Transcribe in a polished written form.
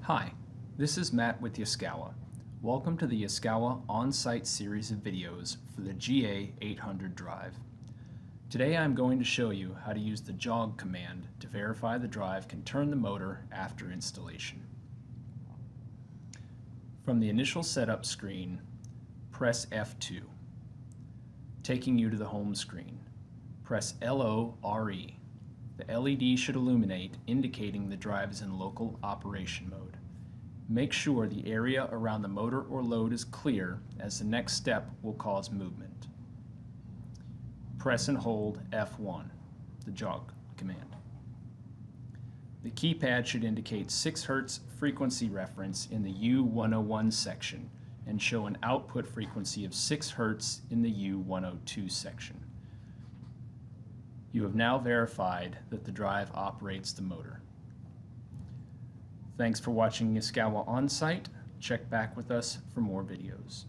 Hi, this is Matt with Yaskawa. Welcome to the Yaskawa on-site series of videos for the GA800 drive. Today I'm going to show you how to use the JOG command to verify the drive can turn the motor after installation. From the initial setup screen, press F2. Taking you to the home screen, press LORE. The LED should illuminate, indicating the drive is in local operation mode. Make sure the area around the motor or load is clear, as the next step will cause movement. Press and hold F1, the JOG command. The keypad should indicate 6 Hz frequency reference in the U101 section and show an output frequency of 6 Hz in the U102 section. You have now verified that the drive operates the motor. Thanks for watching Yaskawa On-Site. Check back with us for more videos.